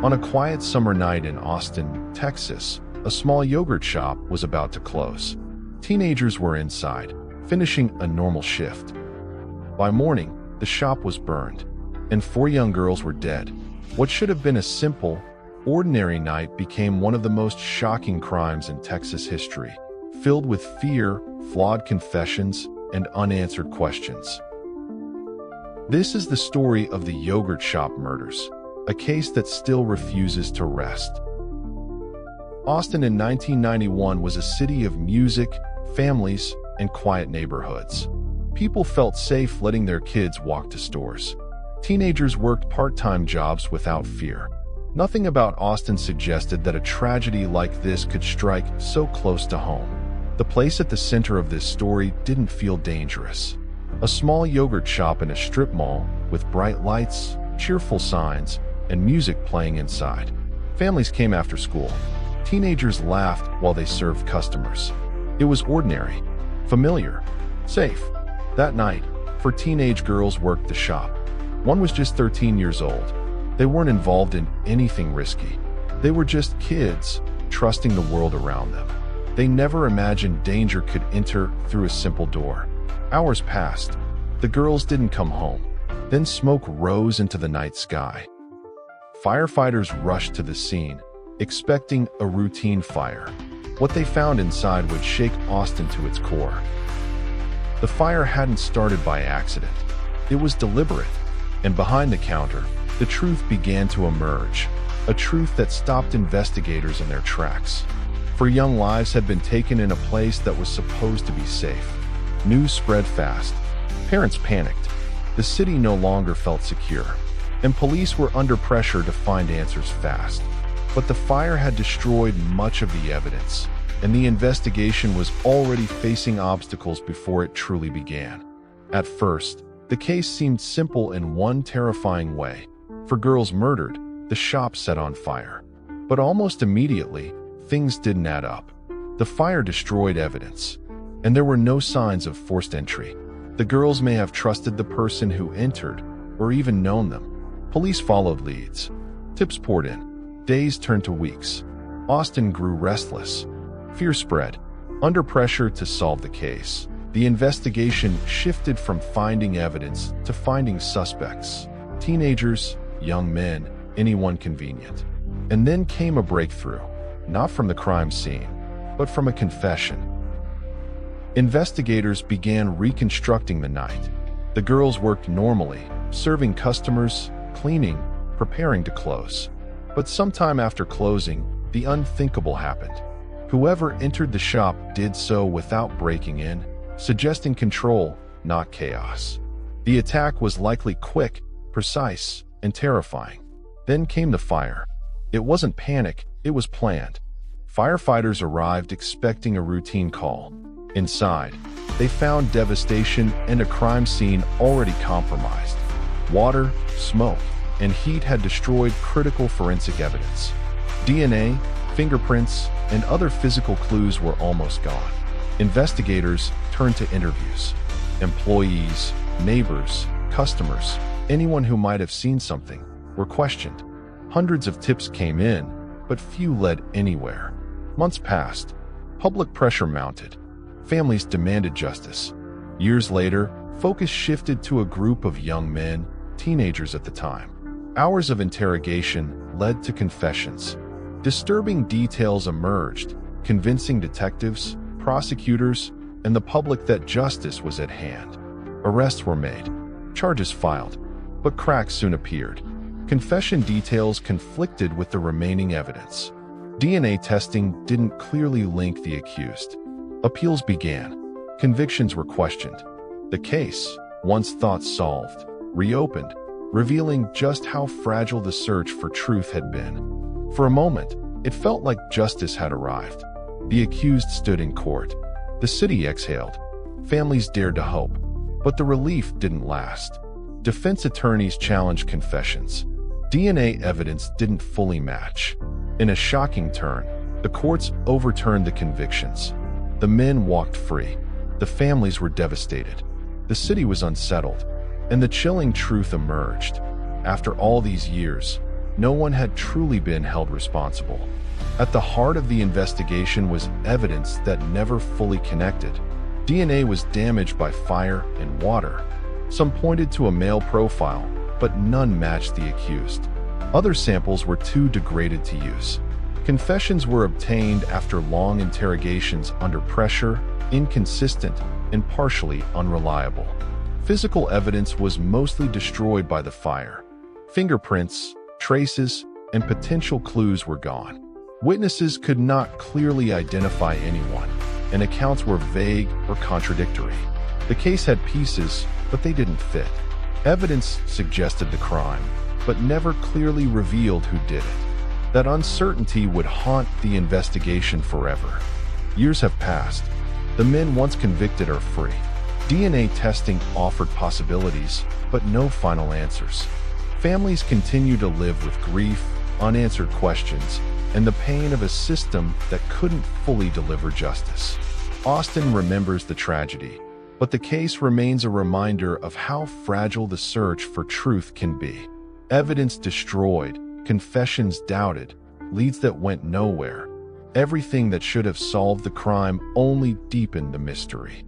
On a quiet summer night in Austin, Texas, a small yogurt shop was about to close. Teenagers were inside, finishing a normal shift. By morning, the shop was burned, and 4 young girls were dead. What should have been a simple, ordinary night became one of the most shocking crimes in Texas history, filled with fear, flawed confessions, and unanswered questions. This is the story of the yogurt shop murders, a case that still refuses to rest. Austin in 1991 was a city of music, families, and quiet neighborhoods. People felt safe letting their kids walk to stores. Teenagers worked part-time jobs without fear. Nothing about Austin suggested that a tragedy like this could strike so close to home. The place at the center of this story didn't feel dangerous. A small yogurt shop in a strip mall with bright lights, cheerful signs, and music playing inside. Families came after school. Teenagers laughed while they served customers. It was ordinary, familiar, safe. That night, 4 teenage girls worked the shop. One was just 13 years old. They weren't involved in anything risky. They were just kids, trusting the world around them. They never imagined danger could enter through a simple door. Hours passed. The girls didn't come home. Then smoke rose into the night sky. Firefighters rushed to the scene, expecting a routine fire. What they found inside would shake Austin to its core. The fire hadn't started by accident. It was deliberate. And behind the counter, the truth began to emerge, a truth that stopped investigators in their tracks. 4 young lives had been taken in a place that was supposed to be safe. News spread fast. Parents panicked. The city no longer felt secure, and police were under pressure to find answers fast. But the fire had destroyed much of the evidence, and the investigation was already facing obstacles before it truly began. At first, the case seemed simple in one terrifying way. 4 girls murdered, the shop set on fire. But almost immediately, things didn't add up. The fire destroyed evidence, and there were no signs of forced entry. The girls may have trusted the person who entered, or even known them. Police followed leads. Tips poured in. Days turned to weeks. Austin grew restless. Fear spread. Under pressure to solve the case, the investigation shifted from finding evidence to finding suspects. Teenagers, young men, anyone convenient. And then came a breakthrough, not from the crime scene, but from a confession. Investigators began reconstructing the night. The girls worked normally, serving customers, cleaning, preparing to close. But sometime after closing, the unthinkable happened. Whoever entered the shop did so without breaking in, suggesting control, not chaos. The attack was likely quick, precise, and terrifying. Then came the fire. It wasn't panic, it was planned. Firefighters arrived expecting a routine call. Inside, they found devastation and a crime scene already compromised. Water, smoke, and heat had destroyed critical forensic evidence. DNA, fingerprints, and other physical clues were almost gone. Investigators turned to interviews. Employees, neighbors, customers, anyone who might have seen something, were questioned. Hundreds of tips came in, but few led anywhere. Months passed. Public pressure mounted. Families demanded justice. Years later, focus shifted to a group of young men, teenagers at the time. Hours of interrogation led to confessions. Disturbing details emerged, convincing detectives, prosecutors, and the public that justice was at hand. Arrests were made, charges filed, but cracks soon appeared. Confession details conflicted with the remaining evidence. DNA testing didn't clearly link the accused. Appeals began. Convictions were questioned. The case, once thought solved, reopened, revealing just how fragile the search for truth had been. For a moment, it felt like justice had arrived. The accused stood in court. The city exhaled. Families dared to hope. But the relief didn't last. Defense attorneys challenged confessions. DNA evidence didn't fully match. In a shocking turn, the courts overturned the convictions. The men walked free. The families were devastated. The city was unsettled. And the chilling truth emerged. After all these years, no one had truly been held responsible. At the heart of the investigation was evidence that never fully connected. DNA was damaged by fire and water. Some pointed to a male profile, but none matched the accused. Other samples were too degraded to use. Confessions were obtained after long interrogations under pressure, inconsistent, and partially unreliable. Physical evidence was mostly destroyed by the fire. Fingerprints, traces, and potential clues were gone. Witnesses could not clearly identify anyone, and accounts were vague or contradictory. The case had pieces, but they didn't fit. Evidence suggested the crime, but never clearly revealed who did it. That uncertainty would haunt the investigation forever. Years have passed. The men once convicted are free. DNA testing offered possibilities, but no final answers. Families continue to live with grief, unanswered questions, and the pain of a system that couldn't fully deliver justice. Austin remembers the tragedy, but the case remains a reminder of how fragile the search for truth can be. Evidence destroyed, confessions doubted, leads that went nowhere. Everything that should have solved the crime only deepened the mystery.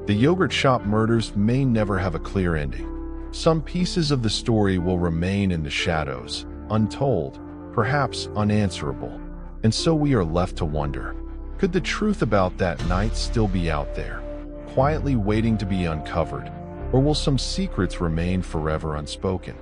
The yogurt shop murders may never have a clear ending. Some pieces of the story will remain in the shadows, untold, perhaps unanswerable. And so we are left to wonder, could the truth about that night still be out there, quietly waiting to be uncovered, or will some secrets remain forever unspoken?